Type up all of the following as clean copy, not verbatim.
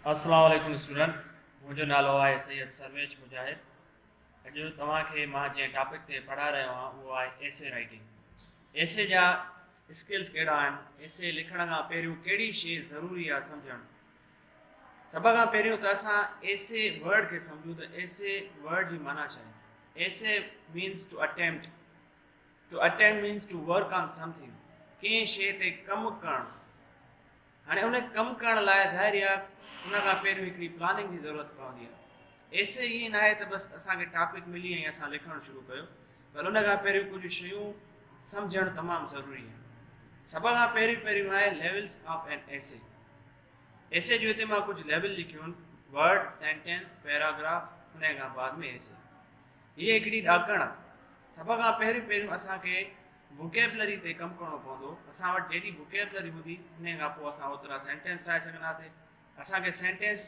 अस्सलाम वालेकुम स्टूडेंट, मुझो नालो आहे सैयद सरवेच मुजाहिद। अॼु तव्हांखे मां जंहिं टॉपिक ते पढ़ा रहियो आहियां उहो आहे एसे राइटिंग। एसे जा स्किल्स कहिड़ा आहिनि, एसे लिखण खां पहिरियों कहिड़ी शइ ज़रूरी आहे सम्झणु। सभ खां पहिरियों त असां एसे वर्ड खे सम्झूं त एसे वर्ड जी माना छा आहे। Essay means to attempt. To attempt means to work on something, कंहिं शइ ते कमु करणु। हाणे उन कमु करण लाइ ज़ाहिर आहे उन खां पहिरियों हिकिड़ी प्लानिंग जी ज़रूरत पवंदी आहे। एसे ईअं न आहे त बसि असांखे टॉपिक मिली ऐं असां लिखणु शुरू कयो, पर उन खां पहिरियों कुझु शयूं सम्झणु तमामु ज़रूरी आहे। सभ खां पहिरियों आहे लेवल्स ऑफ एन एसे। एसे जो हिते मां कुझु लेवल लिखियूं आहिनि: वर्ड, सेंटेंस, पैराग्राफ, उन खां बाद में एसे। हीअ हिकिड़ी ॾाकण आहे। सभ खां पहिरियों असांखे वोकेबलरी ते कमु करणो पवंदो। असां वटि जेॾी वोकेबलरी हूंदी उन खां पोइ असां ओतिरा सेंटेंस ठाहे सघंदासीं। असांखे सेंटेंस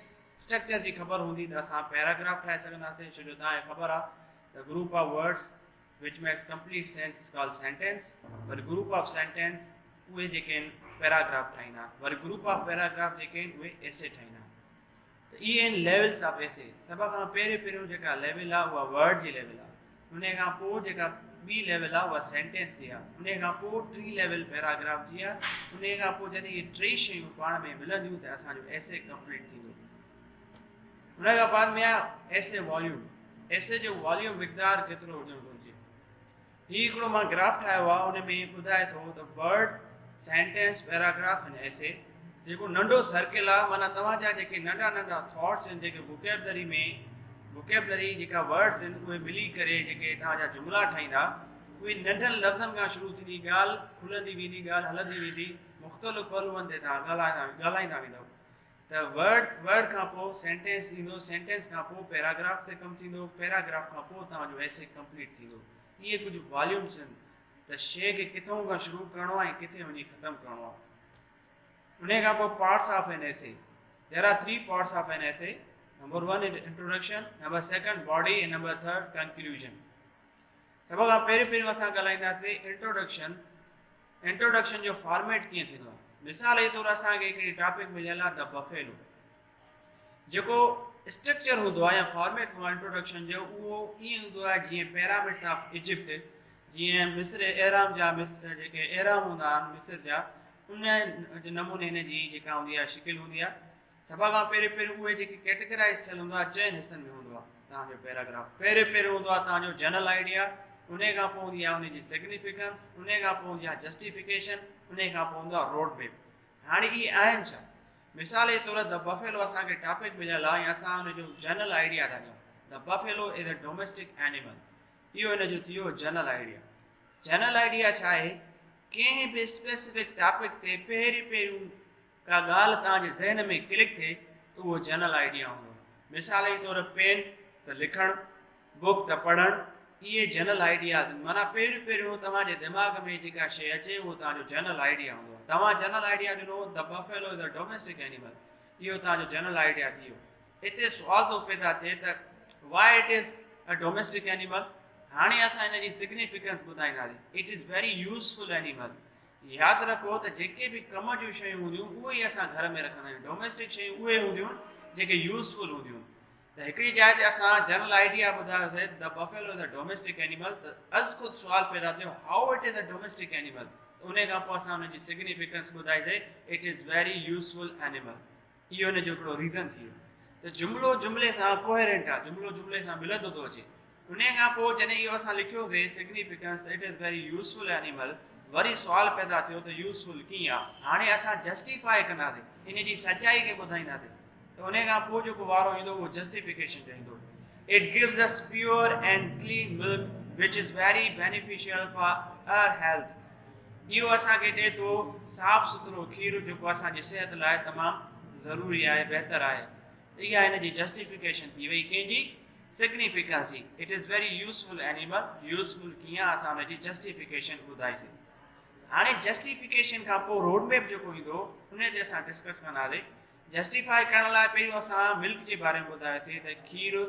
स्ट्रक्चर जी ख़बर हूंदी त असां पैराग्राफ ठाहे सघंदासीं, छो जो तव्हांखे ख़बर आहे त group of words which makes complete sense is called sentence. वरी ग्रुप ऑफ सेंटेंस उहे जेके आहिनि पैराग्राफ ठाहींदा, वरी ग्रुप ऑफ पैराग्राफ जेके आहिनि उहे एसे ठाहींदा। त इहे आहिनि लेवल्स ऑफ एसे। सभ खां पहिरियों जेका लेवल आहे उहा वर्ड जी लेवल आहे। उन खां पोइ जेका ॿी लेवल आहे उहा सेंटेंस जी आहे। उन खां पोइ टी लेवल पैराग्राफ जी आहे। उन खां पोइ जॾहिं इहे टे शयूं पाण में मिलंदियूं त असांजो एसे कंप्लीट थींदो। उन खां बाद में आहे एसे वॉल्यूम। एसे जो वॉल्यूम मिक़दार केतिरो हुजणु घुरिजे। हीउ हिकिड़ो मां ग्राफ ठाहियो आहे, उन में ॿुधाए थो त वर्ड, सेंटेंस, पैराग्राफ ऐं एसे जेको नंढो सर्किल आहे, माना तव्हांजा जेके नंढा नंढा थॉट्स आहिनि, जेके वोकेबलरी जेका वर्ड्स आहिनि उहे मिली करे जेके तव्हांजा जुमिला ठाहींदा, उहे नंढनि लफ़्ज़नि खां शुरू थींदी। ॻाल्हि खुलंदी वेंदी, ॻाल्हि हलंदी वेंदी, मुख़्तलिफ़ पहलुअनि ते तव्हां ॻाल्हाईंदा वेंदव। त वर्ड खां पोइ सेंटेंस ईंदो, सेंटेंस खां पोइ पैराग्राफ ते कमु थींदो, पैराग्राफ खां पोइ तव्हांजो एसे कंप्लीट थींदो। इहे कुझु वॉल्यूम्स आहिनि त शइ खे किथां खां शुरू करिणो आहे ऐं किथे वञी ख़तमु करिणो आहे। उन खां पोइ parts of an essay. There are 3 parts of an essay. Number 1 is introduction, number 2 body and number 3 conclusion. सभ खां पहिरियों असां ॻाल्हाईंदासीं इंट्रोडक्शन। इंट्रोडक्शन जो फॉर्मेट कीअं थींदो आहे। मिसाल जे तौरु असांखे हिकिड़ी टॉपिक मिलियल आहे द बफेलो। जेको स्ट्रक्चर हूंदो आहे या फॉर्मेट हूंदो आहे इंट्रोडक्शन जो, उहो ईअं हूंदो आहे जीअं पिरामिड्स ऑफ इजिप्ट, जीअं मिस्र एराम जा जेके एराम हूंदा आहिनि मिस्र जा, उन नमूने हिन जी जेका हूंदी आहे शिकिल हूंदी आहे। सभ खां पहिरियों उहे जेके कैटेगराइज़ थियल हूंदो आहे चइनि हिसनि में हूंदो आहे तव्हांजो पैराग्राफ। पहिरियों हूंदो आहे तव्हांजो जनरल आइडिया, उन खां पोइ हूंदी आहे उनजी सिग्निफिकेंस, उन खां पोइ हूंदी आहे जस्टिफिकेशन, उन खां पोइ हूंदो आहे रोड मैप। हाणे इहे आहिनि छा। मिसाल जे तौरु द बफेलो असांखे टॉपिक मिलियल आहे ऐं असां हुनजो जनरल आइडिया था ॾियूं। The buffalo is a domestic animal. इहो हिनजो थी वियो जनरल आइडिया। जनरल आइडिया छा आहे, कंहिं बि स्पेसिफिक टॉपिक ते पहिरियों का ॻाल्हि तव्हांजे ज़हन में क्लिक थिए त उहो जनरल आइडिया हूंदो। मिसाल जे तौरु पेन त लिखणु, बुक त पढ़णु, इहे जनरल आइडिया। माना पहिरियों तव्हांजे दिमाग़ में जेका शइ अचे उहो तव्हांजो जनरल आइडिया हूंदो। तव्हां जनरल आइडिया ॾिनो the buffalo is a domestic animal, इहो तव्हांजो जनरल आइडिया थी वियो। हिते सुवाल थो पैदा थिए त why it is a domestic animal. हाणे असां हिन जी सिग्निफिकेंस ॿुधाईंदासीं। It is very useful animal. यादि रखो त जेके बि कम जूं शयूं हूंदियूं उहे ई असां घर में रखंदा आहियूं। डोमेस्टिक शयूं उहे हूंदियूं जेके यूज़फुल हूंदियूं। त हिकिड़ी जाइ ते असां जनरल आइडिया ॿुधायोसीं the buffalo is a domestic animal, त अज़ ख़ुदि सुवाल पैदा थियो how it is a domestic animal. उन खां पोइ असां हुनजी सिग्निफिकेंस ॿुधाईसीं, it is very useful animal. इहो हिनजो हिकिड़ो रीज़न थी वियो। त जुमिलो जुमिले सां कोहेरेंट आहे, जुमिलो जुमिले सां मिलंदो थो अचे। उन खां पोइ जॾहिं इहो असां लिखियोसीं significance, it is very useful animal, वरी सुवाल पैदा थियो त यूज़फुल कीअं आहे। हाणे असां जस्टिफाई कंदासीं, इन जी सचाई खे ॿुधाईंदासीं। त उन खां पोइ जेको वारो ईंदो उहो जस्टिफिकेशन जो ईंदो। It gives us pure and clean milk which is very beneficial for our health. इहो असांखे ॾिए थो साफ़ सुथरो खीरु जेको असांजी सिहत लाइ तमामु ज़रूरी आहे, बहितर आहे। इहा हिन जी जस्टिफिकेशन थी वई, कंहिंजी सिग्निफिकेंस जी। It is very useful animal. Useful कीअं असां हुनजी जस्टिफिकेशन ॿुधाईसीं। हाणे जस्टिफिकेशन खां पोइ रोड मैप जेको ईंदो उन ते असां डिस्कस कंदासीं। जस्टिफाई करण लाइ पहिरियों असां मिल्क जे बारे में ॿुधायोसीं त खीरु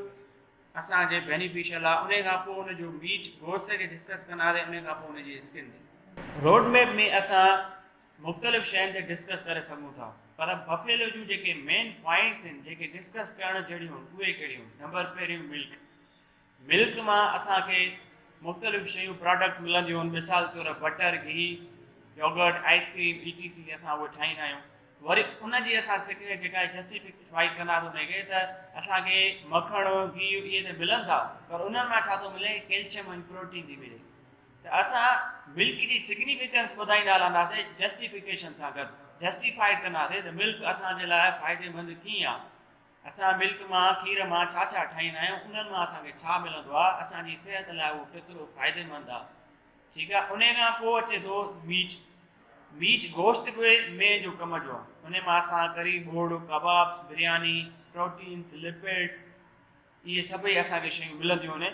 असांजे बेनिफिशियल आहे। उन खां पोइ उनजो मीट गोश्त खे डिस्कस कंदासीं, उन खां पोइ उनजी स्किन ते। रोड मैप में असां मुख़्तलिफ़ शयुनि ते डिस्कस करे सघूं था। पर बफेलो जूं जेके मेन पॉइंट्स आहिनि जेके डिस्कस करण जहिड़ियूं आहिनि उहे कहिड़ियूं? नंबर पहिरियों मिल्क मां असांखे मुख़्तलिफ़ शयूं प्रोडक्ट्स मिलंदियूं आहिनि, मिसाल तौरु बटर, घी, योगर्ट, आइसक्रीम, ETC असां उहे ठाहींदा आहियूं। वरी उनजी असां जेका जस्टिफाई कंदासीं उनखे त असांखे मखण, घी इहे त मिलनि था, पर उन्हनि मां छा थो मिले? कैल्शियम ऐं प्रोटीन थी मिले। त असां मिल्क जी सिग्निफिकेंस ॿुधाईंदा हलंदासीं जस्टिफिकेशन सां गॾु, जस्टिफाइड कंदासीं त मिल्क असांजे लाइ फ़ाइदेमंद कीअं आहे, असां मिल्क मां खीर मां छा छा ठाहींदा आहियूं, उन्हनि मां असांखे छा मिलंदो आहे, असांजी सिहत लाइ उहो केतिरो फ़ाइदेमंद आहे। ठीकु आहे। उन खां पोइ अचे थो मीट गोश्त बि में जो कम जो आहे। उन मां असां करी बोड़, कबाब, बिरयानी, प्रोटीन्स, लिपिड्स इहे सभई असांखे शयूं मिलंदियूं आहिनि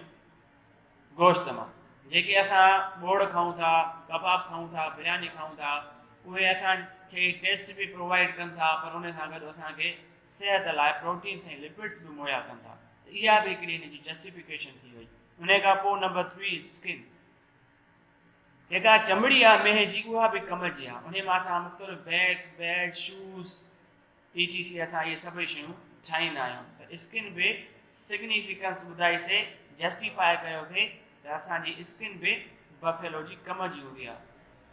गोश्त मां। जेके असां बोड़ खाऊं था, कबाब खाऊं था, बिरयानी खाऊं था, उहे असांखे टेस्ट बि प्रोवाइड कनि था, पर उन सां गॾु असांखे सिहत लाइ प्रोटीन्स ऐं लिपिड्स बि मुहैया कनि था। इहा बि हिकिड़ी हिन जी जस्टिफिकेशन थी वई। उन खां पोइ नंबर 3 स्किन, जेका चमड़ी आहे मेंह जी, उहा बि कम जी आहे। उन मां असां मुख़्तलिफ़ बैग्स, बेड, शूज़, ETC असां इहे सभई शयूं ठाहींदा आहियूं। त स्किन बि सिग्निफिकेंस ॿुधाईसीं, जस्टिफाई कयोसीं त असांजी स्किन बि बफेलो जी कम जी हूंदी आहे।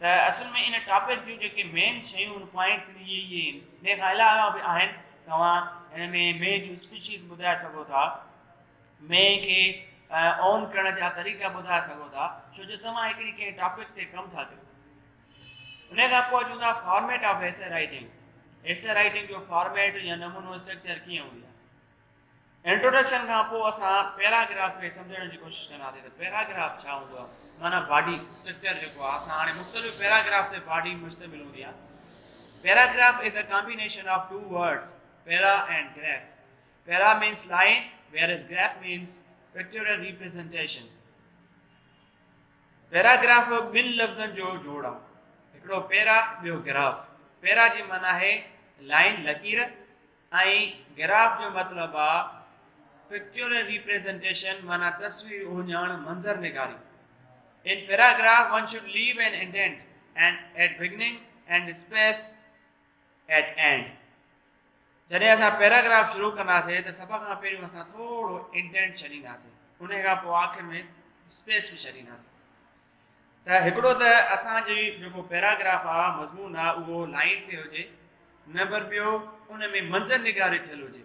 त असुल में इन टॉपिक जूं जेके मेन शयूं पॉइंट्स इहे आहिनि। इन खां अलावा बि आहिनि, तव्हां हिन में मेंह जूं स्पीशीज़ ॿुधाए सघो था, मेंह खे ऑन करण जा तरीक़ा ॿुधाए सघो था, छो जो तव्हां हिकिड़ी कंहिं टॉपिक ते कमु था कयो। उन खां पोइ अचूं था format of essay writing. Essay writing जो फॉर्मेट या नमूनो स्ट्रक्चर कीअं हूंदी आहे। इंट्रोडक्शन खां पोइ असां पैराग्राफ खे सम्झण जी कोशिशि कंदासीं त पैराग्राफ छा हूंदो आहे, माना बॉडी स्ट्रक्चर जेको आहे। असां हाणे मुख़्तलिफ़ पैराग्राफ ते बॉडी मुश्तमिल हूंदी आहे। Paragraph is a combination of 2 words, para and graph. Para means line, whereas graph means pictorial representation. Paragraph ॿिनि लफ़्ज़नि जो जोड़ आहे, हिकिड़ो पैरा, ॿियो ग्राफ। पैरा जी माना आहे लाइन, लकीर, ऐं ग्राफ जो मतिलबु आहे पिक्चोरल रिप्रेजेंटेशन, माना तस्वीर उहिञाण, मंज़र निगारी। In paragraph, one should leave an indent and at beginning and space at end. जॾहिं असां पैराग्राफ शुरू कंदासीं त सभ खां पहिरियों असां थोरो इंडेंट छॾींदासीं, उन खां पोइ आख़िर में स्पेस बि छॾींदासीं। त हिकिड़ो त असांजी जेको पैराग्राफ आहे, मज़मून आहे, उहो लाइन ते हुजे। नंबर ॿियो, उन में मंज़र निगारी थियल हुजे।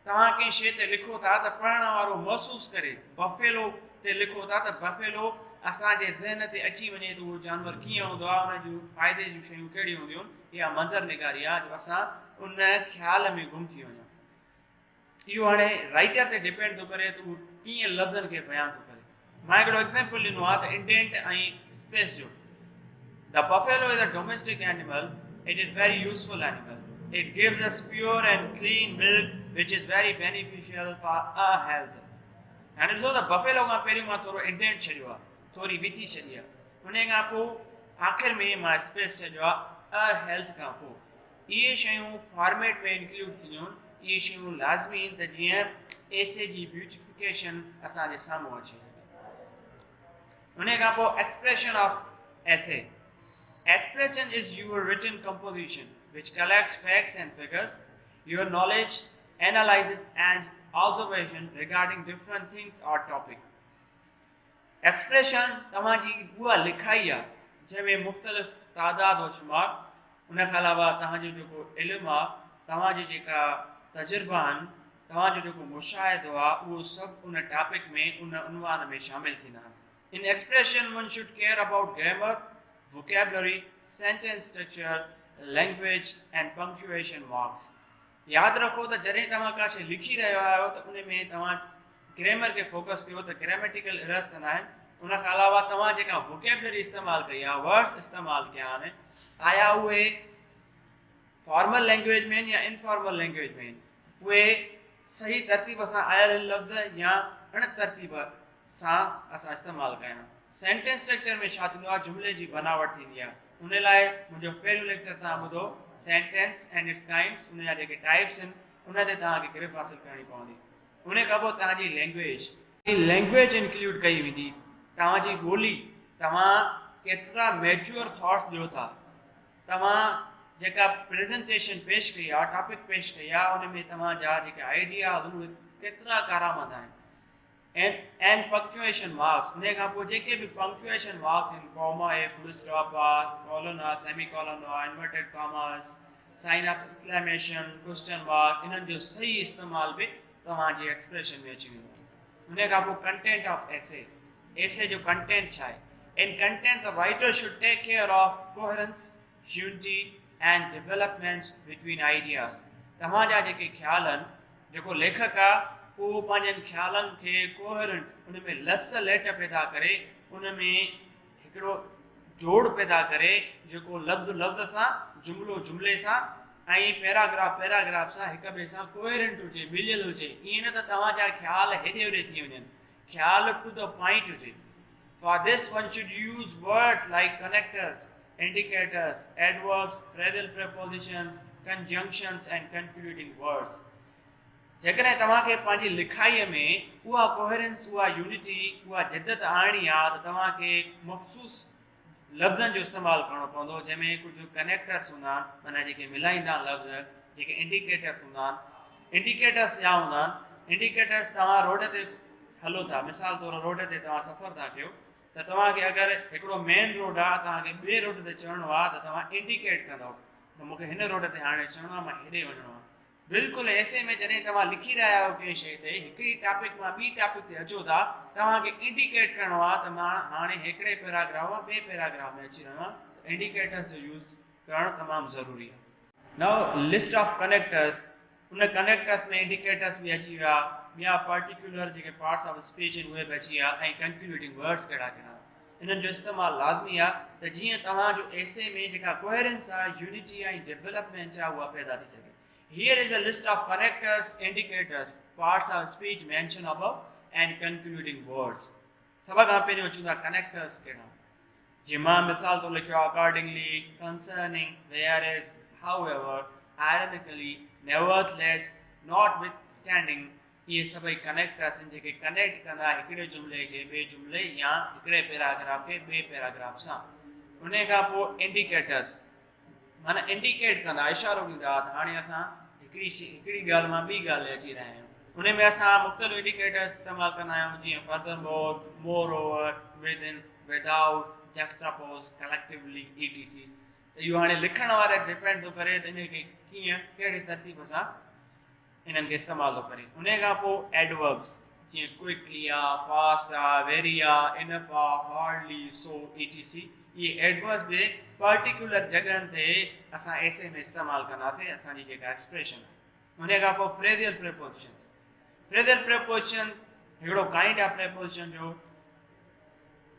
तव्हां कंहिं शइ ते लिखो था त पढ़ण वारो महसूसु करे, बफेलो ते लिखो था त बफेलो असांजे ज़हन ते अची वञे त उहो जानवर कीअं हूंदो आहे, उन जूं फ़ाइदे जूं शयूं कहिड़ियूं हूंदियूं आहिनि। इहा मंज़र निगारी आहे जो असां उन ख़्याल में गुम थी वञूं। इहो हाणे राइटर ते डिपेंड थो करे त उहो कीअं लफ़्ज़नि खे बयानु थो करे। मां हिकिड़ो एग्ज़ाम्पल ॾिनो आहे त इंडेंट ऐं स्पेस जो। The buffalo is a domestic animal, it is very useful animal, it gives us pure and clean milk which is very beneficial for our health. हाणे ॾिसो त बफेलो खां पहिरियों मां थोरो इंडेंट छॾियो आहे, थोरी विती छॾी आहे, उन खां पोइ आख़िर में मां स्पेस छॾियो आहे हेल्थ खां पोइ। इहे शयूं फॉर्मेट में इंक्लूड थींदियूं आहिनि। इहे शयूं लाज़मी आहिनि त जीअं एसे जी ब्यूटिफिकेशन असांजे साम्हूं अचे सघे। उन खां पोइ expression of essay. Expression is your written composition which collects facts and figures, your knowledge, analysis and observation regarding different things or topic. Expression तव्हांजी उहा लिखाई आहे जंहिंमें मुख़्तलिफ़ तादाद व शुमार, उन खां अलावा तव्हांजो जेको इल्मु आहे, तव्हांजी जेका तजुर्बा आहिनि, तव्हांजो जेको मुशाहिदो आहे, उहो सभु उन टॉपिक में, उन उनवान में शामिल थींदा आहिनि। In expression, one should care about grammar, vocabulary, sentence structure, language and punctuation marks. यादि रखो त जॾहिं तव्हां का शइ लिखी रहिया आहियो त उन में तव्हां ग्रामर खे फोकस कयो त ग्रामेटिकल एरर्स न आहिनि। उन खां अलावा तव्हां जेका वोकेबलरी इस्तेमालु कई आहे, वर्ड्स इस्तेमालु कया आहिनि, आया उहे फॉर्मल लैंग्वेज में या इनफॉर्मल लैंग्वेज में, उहे सही तरतीब सां आयल लफ़्ज़ या अण तरतीब सां असां इस्तेमालु कया। सेंटेंस स्ट्रक्चर में छा थींदो आहे, जुमिले जी बनावट थींदी आहे। उन लाइ मुंहिंजो पहिरियों लेक्चर तव्हां ॿुधो, सेंटेंस एंड इट्स काइंड्स, उन जा जेके टाइप्स आहिनि उन ते तव्हांखे ग्रिप हासिलु करणी पवंदी। उन खां पोइ तव्हांजी लैंग्वेज इंक्लूड कई वेंदी। तव्हांजी ॿोली, तव्हां केतिरा मैच्योर थॉट्स ॾियो था, तव्हां जेका प्रेज़ेंटेशन पेश कई आहे, टॉपिक पेश कई आहे, उन में तव्हांजा जेके आइडिया उहे केतिरा कारआमद आहिनि। एंड पंक्चुएशन मार्क्स, उन खां पोइ जेके बि पंक्चुएशन मार्क्स आहिनि, कॉमा आहे, फुल स्टॉप आहे, कॉलन आहे, सेमी कॉलन आहे, inverted commas, sign of exclamation, question mark, इन्हनि जो सही इस्तेमाल बि तव्हांजे एक्सप्रेशन में अची वेंदो आहे। उन खां पोइ कंटेंट ऑफ एसे, एसे जो कंटेंट छा आहे? In content the writer should take care of coherence, unity and developments between ideas. तव्हांजा जेके ख़्याल आहिनि, जेको लेखक आहे उहो पंहिंजनि ख़्यालनि खे कोहेरेंट, उन में लस लेट पैदा करे, उन में हिकिड़ो जोड़ पैदा करे, जेको लफ़्ज़ लफ़्ज़ सां, जुमिलो जुमिले सां ऐं पैराग्राफ सां हिक ॿिए सां कोहेरेंट हुजे, मिलियल हुजे। ईअं न त तव्हांजा ख़्याल हेॾे होॾे थी वञनि, ख़्याल टू द पॉइंट हुजे। For this one should use words like connectors, indicators, adverbs, phrasal prepositions, conjunctions and concluding words। जेकॾहिं तव्हांखे पंहिंजी लिखाईअ में उहा कोहेरेंस, उहा यूनिटी, उहा जिद्दत आणणी आहे त तव्हांखे मख़सूस लफ़्ज़नि जो इस्तेमालु करणो पवंदो, जंहिंमें कुझु कनेक्टर्स हूंदा आहिनि, माना जेके मिलाईंदा आहिनि लफ़्ज़, जेके इंडिकेटर्स हूंदा आहिनि। इंडिकेटर्स छा हूंदा आहिनि? इंडिकेटर्स तव्हां रोड ते हलो था, मिसाल तौरु रोड ते तव्हां सफ़र था कयो, त तव्हांखे अगरि हिकिड़ो मेन रोड आहे, तव्हांखे ॿिए रोड ते चढ़णो आहे, त तव्हां इंडिकेट कंदव त मूंखे हिन रोड ते हाणे चढ़णो आहे, मां हेॾे वञिणो आहे। बिल्कुलु ऐसे में जॾहिं तव्हां लिखी रहिया आहियो कंहिं शइ ते, हिकिड़ी टॉपिक मां ॿी टॉपिक ते अचो था, तव्हांखे इंडिकेट करिणो आहे त मां हाणे हिकिड़े पैराग्राफ मां ॿिए पैराग्राफ में अची रहियो आहियां। इंडिकेटर्स जो यूज़ करणु तमामु ज़रूरी आहे। नाउ लिस्ट ऑफ कनेक्टर्स, उन कनेक्टर्स में इंडिकेटर्स बि अची विया, ॿिया पर्टिकुलर जेके पार्ट्स ऑफ स्पीच आहिनि उहे बि अची विया, ऐं कंक्लूडिंग वर्ड्स कहिड़ा कहिड़ा। इन्हनि जो इस्तेमालु लाज़मी आहे त जीअं तव्हांजो एसे में जेका कोहेरेंस आहे, यूनिटी ऐं डेवलपमेंट आहे, उहा पैदा थी सघे। Here is a list of connectors, indicators, parts of speech mentioned above and concluding words। सभ खां पहिरियों अचूं था कनेक्टर्स कहिड़ा। जीअं मां मिसाल तो लिखियो आहे, accordingly, concerning, whereas, however, ironically, nevertheless, notwithstanding, इहे सभई कनेक्टर्स आहिनि जेके कनेक्ट कंदा हिकिड़े जुमिले खे ॿिए जुमिले या हिकिड़े पैराग्राफ खे ॿिए पैराग्राफ सां। उन खां पोइ इंडिकेटर्स, माना इंडिकेट कंदा, इशारो ॾींदा त हाणे असां हिकिड़ी ॻाल्हि मां ॿी ॻाल्हि अची रहिया आहियूं। उन में असां मुख़्तलिफ़ इंडिकेटर्स इस्तेमालु कंदा आहियूं, जीअं furthermore, moreover, within, without, juxtapose, collectively, etc। त इहो हाणे लिखण वारे डिपेंड थो करे त इनखे कीअं कहिड़े तरतीब सां इन्हनि खे इस्तेमालु थो करे। उन खां पोइ एडवर्ब्स, जीअं क्विकली आहे, फास्ट आहे, वेरी आहे, इनफ आहे, हार्डली, सो, etc। इहे एडवर्ब्स बि पर्टिकुलर जॻहनि ते असां ऐसे में इस्तेमालु कंदासीं असांजी जेका एक्सप्रेशन आहे। उन खां पोइ फ्रेज़ियल प्रीपोजिशन्स। फ्रेज़ियल प्रीपोजिशन हिकिड़ो काइंड ऑफ प्रीपोजिशन जो,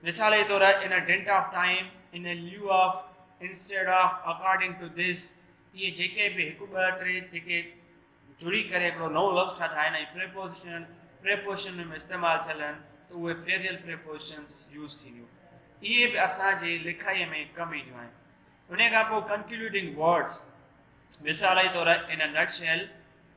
मिसाल जे तौरु इन a dent of time, in लिeu of, instead of, according to this, इहे जेके बि हिकु ॿ टे जेके जुड़ी करे हिकिड़ो नओं लफ़्ज़ ठाहिनि ऐं प्रीपोजिशन में इस्तेमालु थियल आहिनि, त उहे फ्रेज़ियल प्रीपोजिशन्स यूज़ थींदियूं। इहे बि असांजी लिखाईअ में कमु ईंदियूं आहिनि। उन खां पोइ कंक्लूडिंग वर्ड्स, मिसाल जे तौरु इन a nutshell,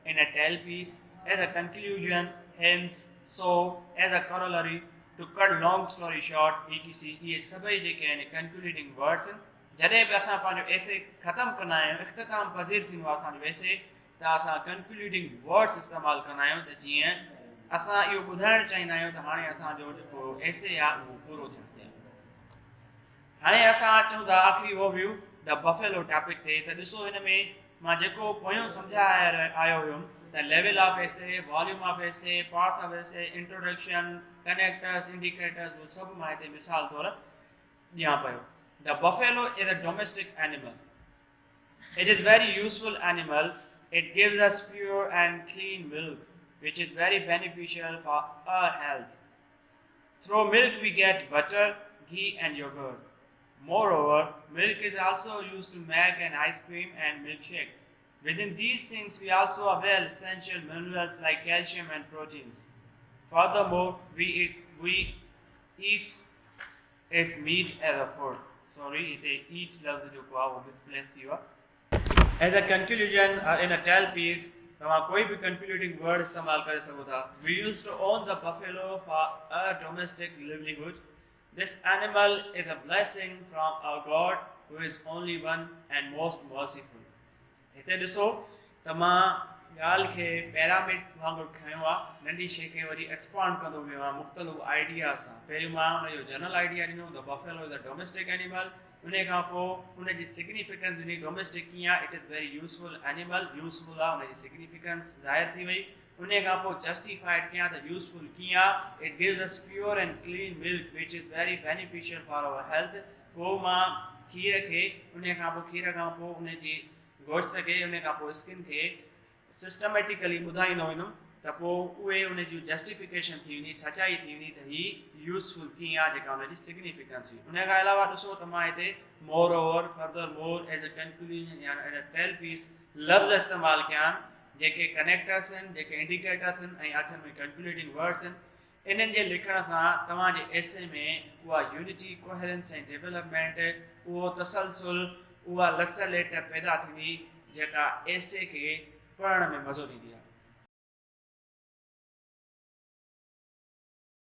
in a tail piece, as a conclusion, hence, so, as a corollary, to cut long story short, etc। इहे सभई जेके आहिनि कंक्लूडिंग वर्ड्स आहिनि। जॾहिं बि असां पंहिंजो एसे ख़तमु कंदा आहियूं, इख़्तिताम पज़ीर थींदो आहे असांजो एसे, त असां कंक्लूडिंग वर्ड्स इस्तेमालु कंदा आहियूं, त जीअं असां इहो ॿुधाइणु चाहींदा आहियूं त हाणे असांजो जेको एसे आहे उहो पूरो थियो। हाणे असां अचूं था आख़िरी ओवरव्यू द बफेलो टॉपिक ते। त ॾिसो हिन में मां जेको पोयों सम्झाए आयो हुयुमि त level of essay, volume of essay, parts of essay, introduction, connectors, indicators, उहे सभु मां हिते मिसाल तौरु ॾियां पियो। The buffalo is a domestic animal. It is very useful animal. It gives us pure and clean milk, which is very beneficial for our health. Through milk we get butter, ghee and yogurt. Moreover, milk is also used to make an ice cream and milkshake. Within these things we also avail essential minerals like calcium and proteins. Furthermore, we eat its meat as a food. Sorry, it eat लफ्ज़ जो को वो misplaced हुआ। As a conclusion, in a tale piece, तव्हां कोई भी concluding word इस्तेमाल करे सघो था। We used to own the buffalo for a domestic livelihood. This animal is a blessing from our God who is only one and most merciful. हिते ॾिसो त मां ॻाल्हि खे पैरामीड वांगुरु खयो आहे, नंढी शइ खे वरी एक्सपांड कंदो वियो आहे मुख़्तलिफ़ आइडिया सां। पहिरियों मां हुनजो जनरल आइडिया ॾिनो, the buffalo is a domestic animal. उन खां पोइ उनजी सिग्निफिकेंस ॾिनी, डोमेस्टिक कीअं आहे, it is very useful animal, useful आहे, उनजी सिग्निफिकेंस ज़ाहिर थी वई। उन खां पोइ जस्टिफाइड कीअं आहे, त यूज़फुल कीअं आहे, it gives us pure and clean milk which is very beneficial for our health. पोइ मां खीर खे, उन खां पोइ खीर खां पोइ उनजी गोश्त खे, उन खां पोइ स्किन खे सिस्टमेटिकली ॿुधाईंदो वेंदुमि, त पोइ उहे उन जूं जस्टिफिकेशन थी वेंदी, सचाई थी वेंदी त ही यूज़फुल कीअं आहे, जेका उनजी सिग्निफिकेंस हुई। उन खां अलावा ॾिसो त मां हिते more over, further more, age a conclusion या एज अ 12 पीस लफ़्ज़ इस्तेमालु कया आहिनि, जेके कनेक्टर्स आहिनि, जेके इंडिकेटर्स आहिनि ऐं आख़िर में कंक्लूडिंग वर्ड्स आहिनि। इन्हनि जे लिखण सां तव्हांजे एसे में उहा यूनिटी, कोहेरेंस ऐं डेवलपमेंट, उहो तसलसुल, उहा लसलेट पैदा थींदी, जेका एसे खे पढ़ण में मज़ो ॾींदी आहे।